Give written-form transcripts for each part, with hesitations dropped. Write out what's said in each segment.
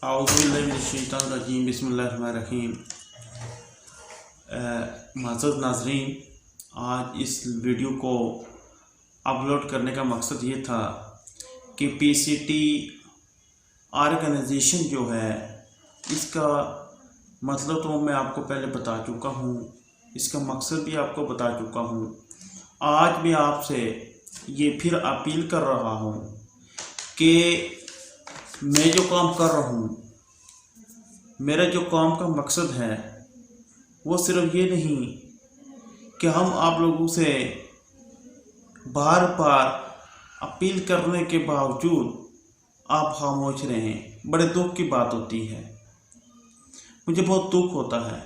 औज़ुबिल्लाहिमिनश्शैतानिर्रजीम बिस्मिल्लाहिर्रहमानिर्रहीम। मुअज़्ज़ज़ नाज़रीन, आज इस वीडियो को अपलोड करने का मकसद ये था कि पीसीटी ऑर्गेनाइजेशन जो है इसका मतलब तो मैं आपको पहले बता चुका हूँ, इसका मकसद भी आपको बता चुका हूँ। आज भी आपसे ये फिर अपील कर रहा हूँ कि मैं जो काम कर रहा हूँ, मेरा जो काम का मकसद है वो सिर्फ ये नहीं कि हम आप लोगों से बार बार अपील करने के बावजूद आप खामोश रहें। बड़े दुख की बात होती है, मुझे बहुत दुख होता है,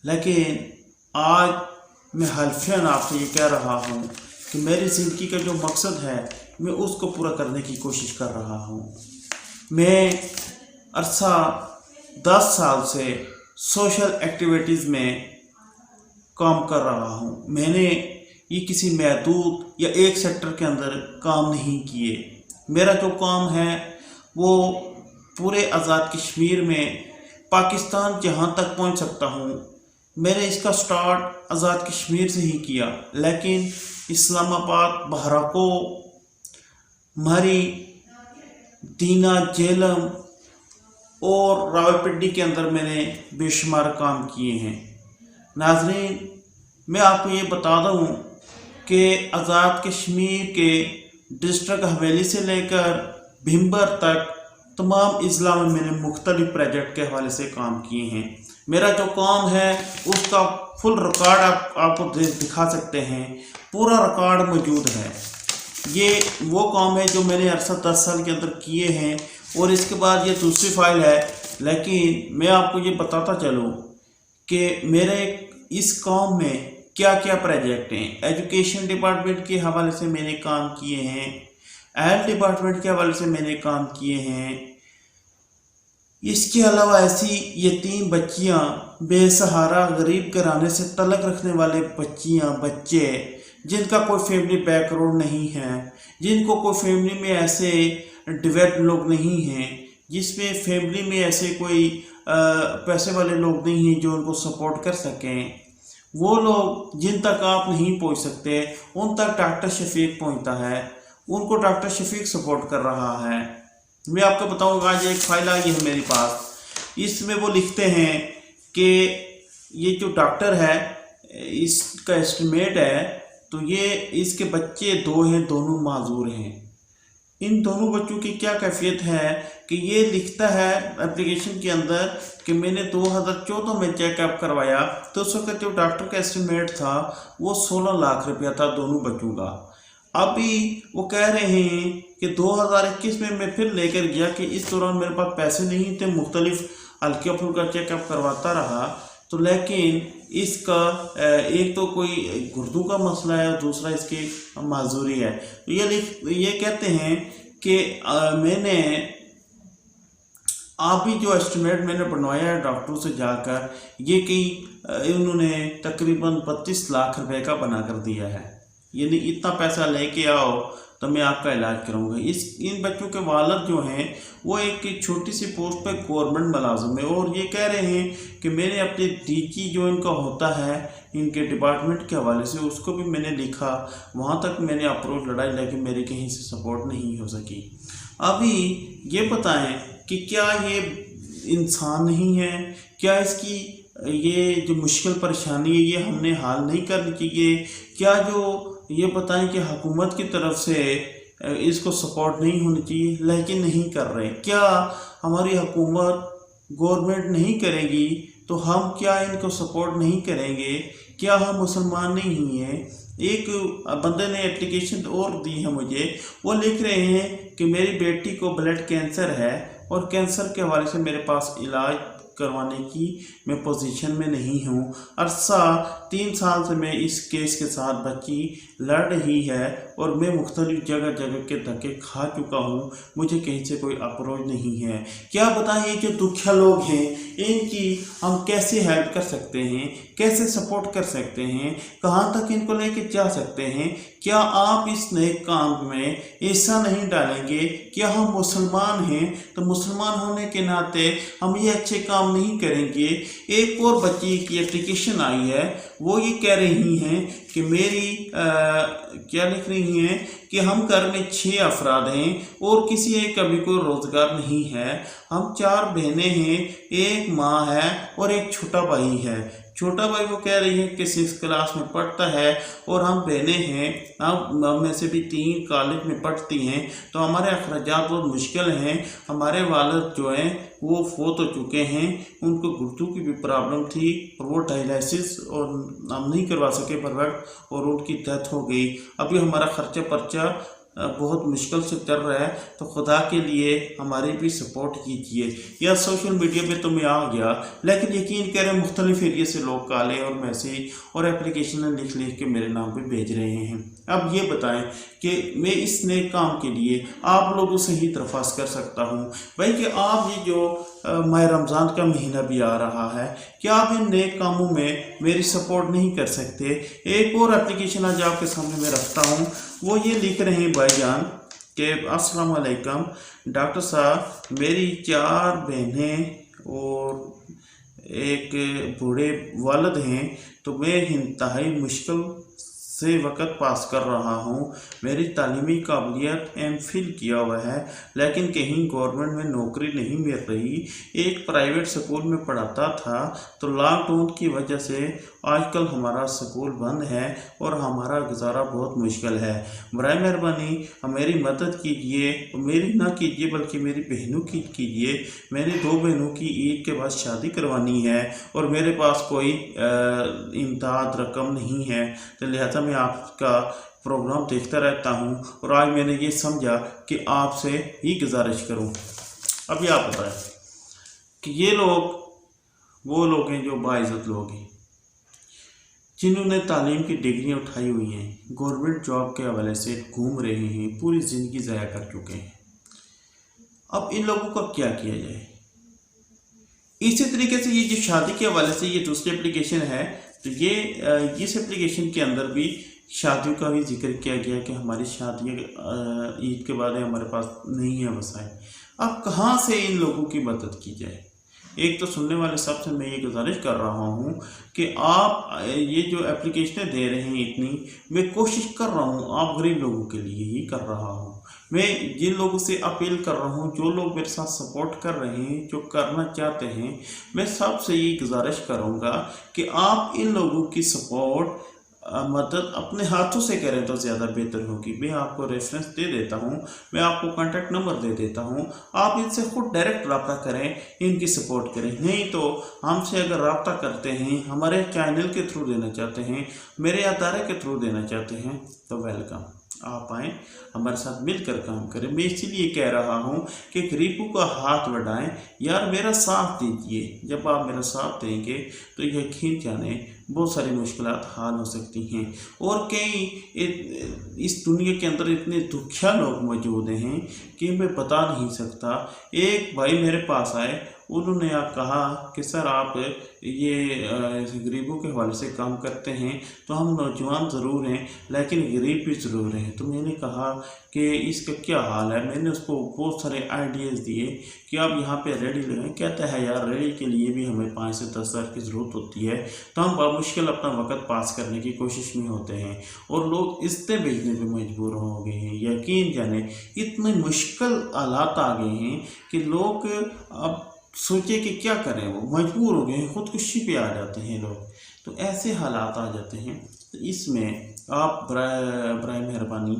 लेकिन आज मैं हल्फियन आपसे ये कह रहा हूँ कि मेरी ज़िंदगी का जो मकसद है मैं उसको पूरा करने की कोशिश कर रहा हूँ। मैं अरसा 10 साल से सोशल एक्टिविटीज़ में काम कर रहा हूँ। मैंने ये किसी महदूद या एक सेक्टर के अंदर काम नहीं किए। मेरा जो काम है वो पूरे आज़ाद कश्मीर में पाकिस्तान जहाँ तक पहुँच सकता हूँ, मैंने इसका स्टार्ट आज़ाद कश्मीर से ही किया, लेकिन इस्लामाबाद, बहराको, मरी, दीना, जेलम और रावलपिंडी के अंदर मैंने बेशुमार काम किए हैं। नाज़रीन, मैं आपको ये बता दूँ कि आज़ाद कश्मीर के डिस्ट्रिक्ट हवेली से लेकर भिम्बर तक तमाम अजला में मैंने मुख्तलिफ प्रोजेक्ट के हवाले से काम किए हैं। मेरा जो काम है उसका फुल रिकॉर्ड आपको दिखा सकते हैं, पूरा रिकॉर्ड मौजूद है। ये वो काम है जो मैंने अरसा 10 साल के अंदर किए हैं, और इसके बाद ये दूसरी फाइल है। लेकिन मैं आपको ये बताता चलूँ कि मेरे इस काम में क्या क्या प्रोजेक्ट हैं। एजुकेशन डिपार्टमेंट के हवाले से मैंने काम किए हैं, हेल्थ डिपार्टमेंट के हवाले से मैंने काम किए हैं। इसके अलावा ऐसी यतीम बच्चियां, बेसहारा गरीब घराने से तलक रखने वाले बच्चे जिनका कोई फैमिली बैकग्राउंड नहीं है, जिनको कोई फैमिली में ऐसे डिवेल्प लोग नहीं हैं, जिसमें फैमिली में ऐसे कोई पैसे वाले लोग नहीं हैं जो उनको सपोर्ट कर सकें, वो लोग जिन तक आप नहीं पहुंच सकते उन तक डॉक्टर शफीक पहुंचता है, उनको डॉक्टर शफीक सपोर्ट कर रहा है। मैं आपको बताऊंगा, आज एक फाइल आई है मेरे पास, इसमें वो लिखते हैं कि ये जो डॉक्टर है इसका एस्टिमेट है, तो ये इसके बच्चे 2 हैं, दोनों माजूर हैं। इन दोनों बच्चों की क्या कैफियत है कि ये लिखता है एप्लीकेशन के अंदर कि मैंने 2014 में चेकअप करवाया तो उस वक्त जो डॉक्टर का एस्टिमेट था वो 16 लाख रुपया था दोनों बच्चों का। अभी वो कह रहे हैं कि 2021 में मैं फिर लेकर गया कि इस दौरान मेरे पास पैसे नहीं थे, मुख्तलिफ हल्के फुल्का चेकअप करवाता रहा, तो लेकिन इसका एक तो कोई गुर्दू का मसला है और दूसरा इसकी माजूरी है। तो ये कहते हैं कि मैंने अभी जो एस्टिमेट मैंने बनवाया है डॉक्टरों से जाकर, ये कि उन्होंने तकरीबन 32 लाख रुपए का बना कर दिया है, यानी इतना पैसा लेके आओ तो मैं आपका इलाज करूँगा। इन बच्चों के वालिद जो हैं वो एक छोटी सी पोस्ट पे गवर्नमेंट मुलाजिम है, और ये कह रहे हैं कि मैंने अपने डीजी जो इनका होता है इनके डिपार्टमेंट के हवाले से उसको भी मैंने लिखा, वहाँ तक मैंने अप्रोच लड़ाई, लेकिन मेरी कहीं से सपोर्ट नहीं हो सकी। अभी ये बताएं कि क्या ये इंसान नहीं है, क्या इसकी ये जो मुश्किल परेशानी है ये हमने हाल नहीं करनी चाहिए? क्या जो ये बताएं कि हुकूमत की तरफ से इसको सपोर्ट नहीं होनी चाहिए, लेकिन नहीं कर रहे। क्या हमारी हुकूमत गवर्नमेंट नहीं करेगी तो हम क्या इनको सपोर्ट नहीं करेंगे? क्या हम मुसलमान नहीं हैं? एक बंदे ने एप्लीकेशन और दी है मुझे, वो लिख रहे हैं कि मेरी बेटी को ब्लड कैंसर है और कैंसर के हवाले से मेरे पास इलाज करवाने की मैं पोजीशन में नहीं हूँ। अरसा 3 साल से मैं इस केस के साथ बच्ची लड़ रही है और मैं मुख्तलिफ जगह जगह के धक्के खा चुका हूँ, मुझे कहीं से कोई अप्रोच नहीं है। क्या बताएं, ये जो दुखिया लोग हैं इनकी हम कैसे हेल्प कर सकते हैं, कैसे सपोर्ट कर सकते हैं, कहाँ तक इनको लेके जा सकते हैं? क्या आप इस नए काम में ऐसा नहीं डालेंगे? क्या हम मुसलमान हैं तो मुसलमान होने के नाते हम ये अच्छे काम नहीं करेंगे? एक और बच्ची की एप्लीकेशन आई है, वो ये कह रही हैं कि क्या लिख रही हैं कि हम घर में 6 अफराद हैं और किसी एक का भी कोई रोज़गार नहीं है। हम 4 बहनें हैं, एक माँ है और एक छोटा भाई है। छोटा भाई वो कह रही है कि 6 क्लास में पढ़ता है और हम बहनें हैं, हम में से भी 3 कॉलेज में पढ़ती हैं, तो हमारे अखराजात बहुत मुश्किल हैं। हमारे वालिद जो हैं वो फोत हो चुके हैं, उनको गुर्दे की भी प्रॉब्लम थी और वो डायलिसिस और हम नहीं करवा सके पर वक्त और उनकी डेथ हो गई। अभी हमारा खर्चा पर्चा बहुत मुश्किल से चल रहा है, तो खुदा के लिए हमारी भी सपोर्ट कीजिए। या सोशल मीडिया पे तो मैं आ गया, लेकिन यकीन करें मुख्तलिफ एरिया से लोग कॉलें और मैसेज और एप्लीकेशन लिख लिख के मेरे नाम पे भेज रहे हैं। अब ये बताएं कि मैं इस नए काम के लिए आप लोगों से ही दरख्वास्त कर सकता हूँ भाई कि आप ये जो माह रमज़ान का महीना भी आ रहा है, क्या आप इन नए कामों में मेरी सपोर्ट नहीं कर सकते? एक और एप्लीकेशन आज आपके सामने मैं रखता हूँ, वो ये लिख रहे हैं भाईजान कि अस्सलाम वालेकुम डॉक्टर साहब, मेरी 4 बहनें और एक बूढ़े वालिद हैं, तो मैं इंतहाई मुश्किल से वक़्त पास कर रहा हूँ। मेरी तालीमी काबिलियत MPhil किया हुआ है, लेकिन कहीं गवर्नमेंट में नौकरी नहीं मिल रही। एक प्राइवेट स्कूल में पढ़ाता था, तो लॉकडाउन की वजह से आजकल हमारा स्कूल बंद है और हमारा गुजारा बहुत मुश्किल है। बराए मेहरबानी मेरी मदद कीजिए, मेरी ना कीजिए बल्कि मेरी बहनों की कीजिए। मैंने 2 बहनों की ईद के बाद शादी करवानी है और मेरे पास कोई इम्दाद रकम नहीं है, तो लिहाजा मैं आपका प्रोग्राम देखता रहता हूँ और आज मैंने ये समझा कि आपसे ही गुजारिश करूँ। अभी आप बताएं कि ये लोग वो लोग हैं जो बाइज़्ज़त लोग हैं, जिन्होंने तालीम की डिग्रियाँ उठाई हुई हैं, गवर्नमेंट जॉब के हवाले से घूम रहे हैं, पूरी ज़िंदगी ज़ाया कर चुके हैं। अब इन लोगों का क्या किया जाए? इसी तरीके से ये जो शादी के हवाले से ये दूसरी एप्लीकेशन है, तो ये इस एप्लीकेशन के अंदर भी शादियों का भी जिक्र किया गया कि हमारी शादियाँ ईद के बाद हमारे पास नहीं है वसाइल। अब कहाँ से इन लोगों की मदद की जाए? एक तो सुनने वाले सबसे मैं ये गुजारिश कर रहा हूँ कि आप ये जो एप्लीकेशनें दे रहे हैं इतनी, मैं कोशिश कर रहा हूँ आप गरीब लोगों के लिए ही कर रहा हूँ। मैं जिन लोगों से अपील कर रहा हूँ, जो लोग मेरे साथ सपोर्ट कर रहे हैं, जो करना चाहते हैं, मैं सबसे ये गुजारिश करूँगा कि आप इन लोगों की सपोर्ट मदद अपने हाथों से करें तो ज़्यादा बेहतर होगी। मैं आपको रेफरेंस दे देता हूँ, मैं आपको कॉन्टैक्ट नंबर दे देता हूँ, आप इनसे खुद डायरेक्ट रब्ता करें, इनकी सपोर्ट करें। नहीं तो हमसे अगर रब्ता करते हैं, हमारे चैनल के थ्रू देना चाहते हैं, मेरे अदारे के थ्रू देना चाहते हैं, तो वेलकम, आप आएँ, हमारे साथ मिलकर काम करें। मैं इसीलिए कह रहा हूँ कि गरीबों का हाथ बढ़ाएं, यार मेरा साथ दीजिए। जब आप मेरा साथ देंगे तो यकीन जाने बहुत सारी मुश्किलात हाल हो सकती हैं। और कई इस दुनिया के अंदर इतने दुखिया लोग मौजूद हैं कि मैं बता नहीं सकता। एक भाई मेरे पास आए, उन्होंने कहा कि सर आप ये गरीबों के हवाले से काम करते हैं, तो हम नौजवान ज़रूर हैं लेकिन गरीब भी ज़रूर हैं। तो मैंने कहा कि इसका क्या हाल है। मैंने उसको बहुत सारे आइडियाज़ दिए कि आप यहाँ पे रेडी लगाएं। कहता है यार रेडी के लिए भी हमें 5 से 10 हज़ार की ज़रूरत होती है, तो हम बामुश्किल अपना वक्त पास करने की कोशिश में होते हैं और लोग इससे भेजने पर मजबूर हो गए हैं। यकीन जाने इतने मुश्किल हालात आ गए हैं कि लोग अब सोचे कि क्या करें, वो मजबूर हो गए हैं, ख़ुदकुशी पे आ जाते हैं लोग। तो ऐसे हालात आ जाते हैं, तो इसमें आप बराए मेहरबानी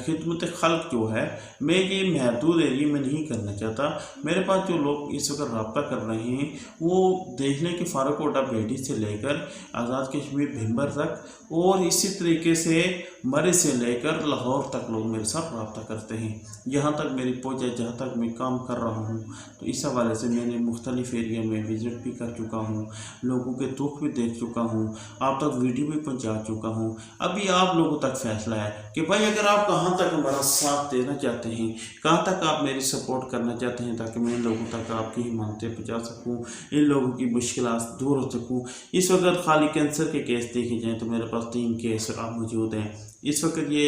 खिदमत खल्क जो है, मैं ये महदूद एरिया में नहीं करना चाहता। मेरे पास जो लोग इस वक्त रब्ता कर रहे हैं वो देख लें कि फारूक कोटा बेडी से लेकर आज़ाद कश्मीर भिम्बर तक, और इसी तरीके से मरी से लेकर लाहौर तक लोग मेरे साथ रब्ता करते हैं। यहाँ तक मेरी पहुँच है, जहाँ तक मैं काम कर रहा हूँ, तो इस हवाले से मैंने मुख्तलिफ एरिया में विज़िट भी कर चुका हूँ, लोगों के दुख भी देख चुका हूँ, आप तक वीडियो भी पहुँचा चुका हूँ। अभी आप लोगों तक फैसला है कि भाई अगर आप कहाँ तक हमारा साथ देना चाहते हैं, कहाँ तक आप मेरी सपोर्ट करना चाहते हैं, ताकि मैं इन लोगों तक आपकी हिमायतें पहुँचा सकूँ, इन लोगों की मुश्किलात दूर हो सकूँ। इस वक्त खाली कैंसर के केस देखे जाएँ तो मेरे पास 3 केस अब मौजूद हैं। इस वक्त ये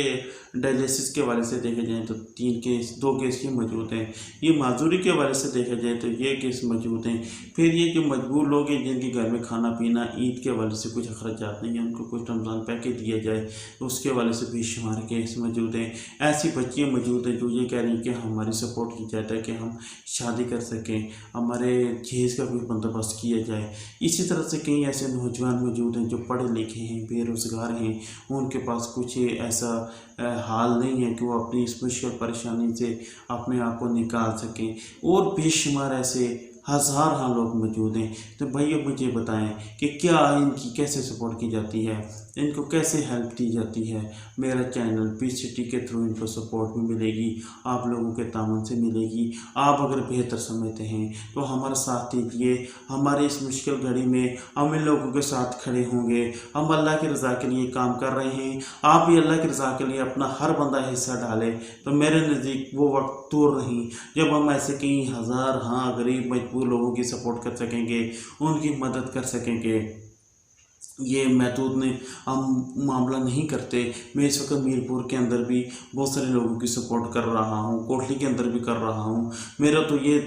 डायलिसिस के हवाले से देखे जाएँ तो 2 केस ये मौजूद हैं। ये माजूरी के हवाले से देखा जाए तो ये केस मौजूद हैं। फिर ये जो मजबूर लोग हैं जिनके घर में खाना पीना ईद के हवाले से कुछ अखराजात नहीं है, उनको कुछ रमज़ान पैकेज दिया जाए, उसके हवाले से बेशुमार केस मौजूद हैं। ऐसी बच्चियाँ मौजूद हैं जो ये कह रही हैं कि हमारी सपोर्ट की जाए ताकि हम शादी कर सकें, हमारे जहेज़ का कोई बंदोबस्त किया जाए। इसी तरह से कई ऐसे नौजवान मौजूद हैं जो पढ़े लिखे हैं, बेरोज़गार हैं, उनके पास कुछ ऐसा हाल नहीं है कि वो अपनी इस मुश्किल परेशानी से अपने आप को निकाल सकें। और बेशुमार ऐसे हज़ार लोग मौजूद हैं। तो भाई अब मुझे बताएं कि क्या इनकी कैसे सपोर्ट की जाती है, इनको कैसे हेल्प दी जाती है। मेरा चैनल PCT के थ्रू इनको सपोर्ट भी मिलेगी, आप लोगों के तामन से मिलेगी। आप अगर बेहतर समझते हैं तो हमारा साथ दीजिए, हमारी इस मुश्किल घड़ी में हम इन लोगों के साथ खड़े होंगे। हम अल्लाह की रज़ा के लिए काम कर रहे हैं, आप भी अल्लाह की रज़ा के लिए अपना हर बंदा हिस्सा डालें। तो मेरे नज़दीक वो वक्त दूर नहीं जब हम ऐसे कई हज़ार गरीब मजबूर लोगों की सपोर्ट कर सकेंगे, उनकी मदद कर सकेंगे। ये महदूद ने हम मामला नहीं करते। मैं इस वक्त मीरपुर के अंदर भी बहुत सारे लोगों की सपोर्ट कर रहा हूँ, कोटली के अंदर भी कर रहा हूँ। मेरा तो ये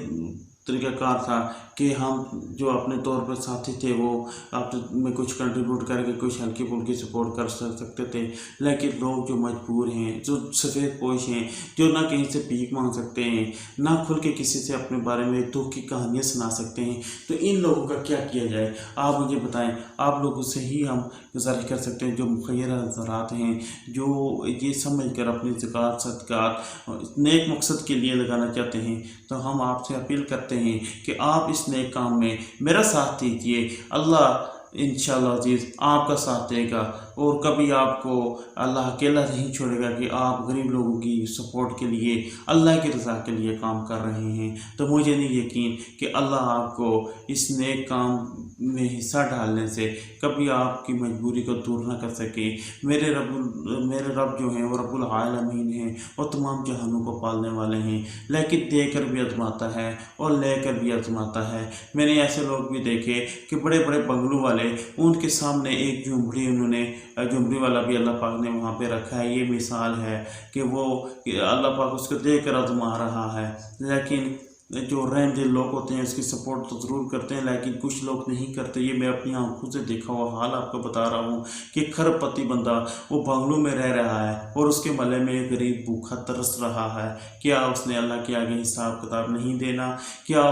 तरीक़ाकार था कि हम जो अपने तौर पर साथी थे वो आप में कुछ कंट्रीब्यूट करके कुछ हल्की फुल्की सपोर्ट कर सकते थे। लेकिन लोग जो मजबूर हैं, जो सफ़ेद पोश हैं, जो ना कहीं से भीख मांग सकते हैं, ना खुल के किसी से अपने बारे में दुख की कहानियाँ सुना सकते हैं, तो इन लोगों का क्या किया जाए आप मुझे बताएं। आप लोगों से ही हम गुजारिश कर सकते हैं जो मुखय्यर हज़रात हैं, जो ये समझ कर अपनी ज़कात सदक़ात नेक मकसद के लिए लगाना चाहते हैं, तो हम आपसे अपील करते हैं कि आप इस नेक काम में मेरा साथ दीजिए। अल्लाह इंशाअल्लाह अज़ीज़ आपका साथ देगा और कभी आपको अल्लाह अकेला नहीं छोड़ेगा कि आप गरीब लोगों की सपोर्ट के लिए, अल्लाह की रज़ा के लिए काम कर रहे हैं। तो मुझे नहीं यकीन कि अल्लाह आपको इस नेक काम में हिस्सा डालने से कभी आपकी मजबूरी को दूर ना कर सके। मेरे रब जो हैं वो रब्बुल आलमीन हैं, और तमाम जहानों को पालने वाले हैं, लेकिन देकर भी आजमाता है और लेकर भी आजमाता है। मैंने ऐसे लोग भी देखे कि बड़े बड़े बंगलों वाले, उनके सामने एक झुंपड़ी, उन्होंने झुंपड़ी वाला भी अल्लाह पाक ने वहाँ पे रखा है। ये मिसाल है कि वो अल्लाह पाक उसको देकर आजमा रहा है। लेकिन जो रहम दिल लोग होते हैं उसकी सपोर्ट तो ज़रूर करते हैं, लेकिन कुछ लोग नहीं करते। ये मैं अपनी आंखों से देखा हुआ हाल आपको बता रहा हूँ कि खरबपति बंदा वो बंगलों में रह रहा है और उसके महल्ले में एक गरीब भूखा तरस रहा है। क्या उसने अल्लाह के आगे हिसाब किताब नहीं देना? क्या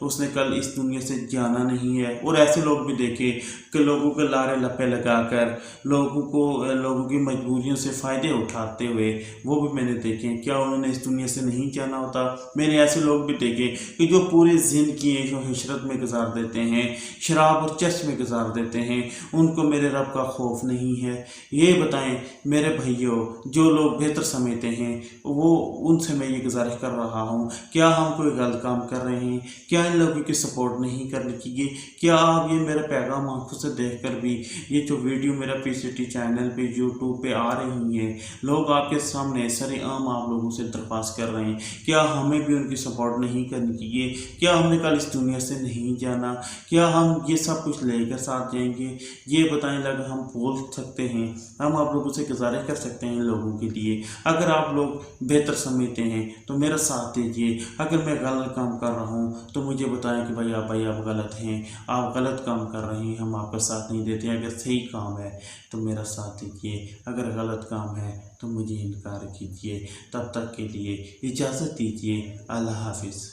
उसने कल इस दुनिया से जाना नहीं है? और ऐसे लोग भी देखे कि लोगों के लारे लपे लगाकर लोगों की मजबूरियों से फ़ायदे उठाते हुए वो भी मैंने देखे। क्या उन्होंने इस दुनिया से नहीं जाना होता? मैंने ऐसे लोग भी देखे कि जो पूरी ज़िंदगी जो हिशरत में गुजार देते हैं, शराब और चर्च में गुजार देते हैं, उनको मेरे रब का खौफ नहीं है। ये बताएं मेरे भाइयों, जो लोग बेहतर समझते हैं वो उनसे मैं ये गुजारिश कर रहा हूँ, क्या हम कोई गलत काम कर रहे हैं? क्या इन लोगों की सपोर्ट नहीं करनी चाहिए? क्या आप ये मेरा पैगाम आंखों से देख कर भी ये जो वीडियो मेरा PCT चैनल पे यूट्यूब पे आ रही है, लोग आपके सामने सरेआम आप लोगों से दरख्वास्त कर रहे हैं, क्या हमें भी उनकी सपोर्ट नहीं करनी चाहिए? क्या हमने कल इस दुनिया से नहीं जाना? क्या हम ये सब कुछ लेकर साथ जाएंगे? ये बताएं। लग हम बोल सकते हैं, हम आप लोगों से गुजारिश कर सकते हैं इन लोगों के लिए। अगर आप लोग बेहतर समझते हैं तो मेरा साथ दीजिए। अगर मैं गलत काम कर रहा हूँ तो मुझे बताएं कि भाई आप गलत हैं, आप गलत काम कर रहे हैं, हम आपका साथ नहीं देते। अगर सही काम है तो मेरा साथ दीजिए, अगर गलत काम है तो मुझे इनकार कीजिए। तब तक के लिए इजाज़त दीजिए। अल्लाह हाफिज़।